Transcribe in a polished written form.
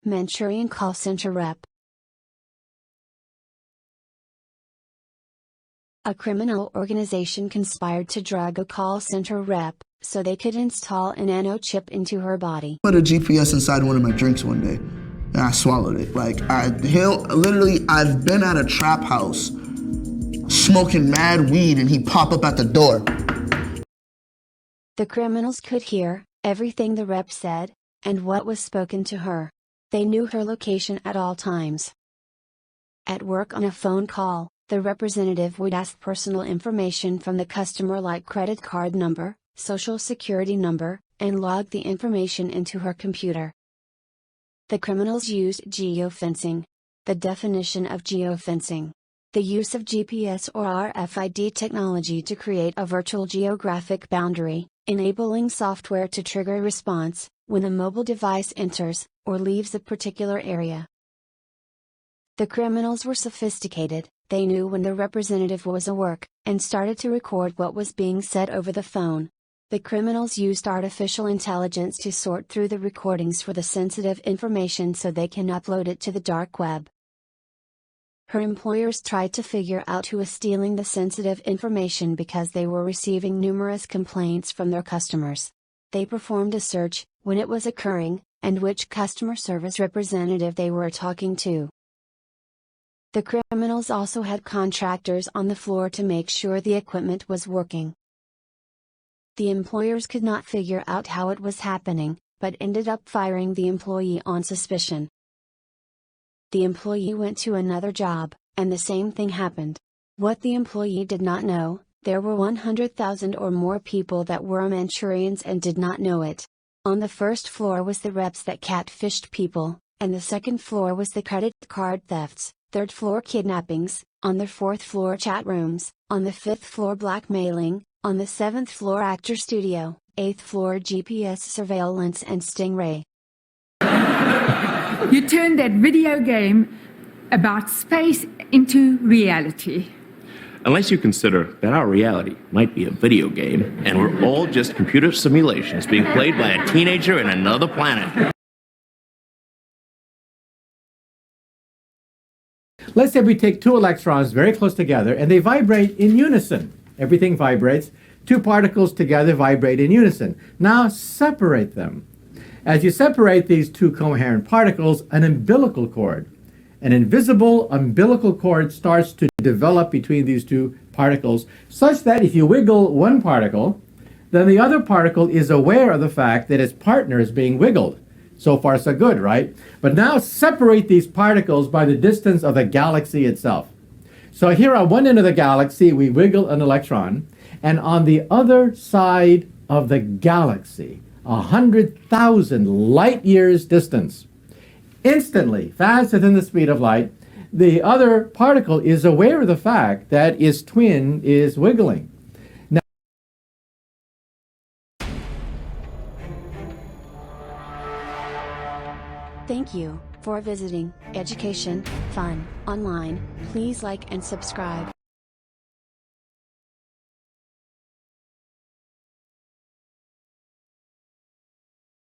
Manchurian call center rep. A criminal organization conspired to drug a call center rep so they could install a nano chip into her body. Put a GPS inside one of my drinks one day, and I swallowed it. I've been at a trap house smoking mad weed, and he pop up at the door. The criminals could hear everything the rep said, and what was spoken to her. They knew her location at all times. At work on a phone call, the representative would ask personal information from the customer like credit card number, social security number, and log the information into her computer. The criminals used geofencing. The definition of geofencing: the use of GPS or RFID technology to create a virtual geographic boundary, enabling software to trigger a response when a mobile device enters or leaves a particular area. The criminals were sophisticated. They knew when the representative was at work, and started to record what was being said over the phone. The criminals used artificial intelligence to sort through the recordings for the sensitive information so they can upload it to the dark web. Her employers tried to figure out who was stealing the sensitive information because they were receiving numerous complaints from their customers. They performed a search, when it was occurring, and which customer service representative they were talking to. The criminals also had contractors on the floor to make sure the equipment was working. The employers could not figure out how it was happening, but ended up firing the employee on suspicion. The employee went to another job, and the same thing happened. What the employee did not know, there were 100,000 or more people that were Manchurians and did not know it. On the first floor was the reps that catfished people, and the second floor was the credit card thefts, third floor kidnappings, on the fourth floor chat rooms, on the fifth floor blackmailing, on the seventh floor actor studio, eighth floor GPS surveillance and stingray. You turned that video game about space into reality. Unless you consider that our reality might be a video game, and we're all just computer simulations being played by a teenager in another planet. Let's say we take two electrons very close together and they vibrate in unison. Everything vibrates. Two particles together vibrate in unison. Now separate them. As you separate these two coherent particles, an umbilical cord, an invisible umbilical cord starts to develop between these two particles, such that if you wiggle one particle, then the other particle is aware of the fact that its partner is being wiggled. So far so good, right? But now separate these particles by the distance of the galaxy itself. So here on one end of the galaxy, we wiggle an electron, and on the other side of the galaxy, 100,000 light years distance, instantly, faster than the speed of light, the other particle is aware of the fact that its twin is wiggling. Now, Thank you for visiting Education Fun Online. Please like and subscribe.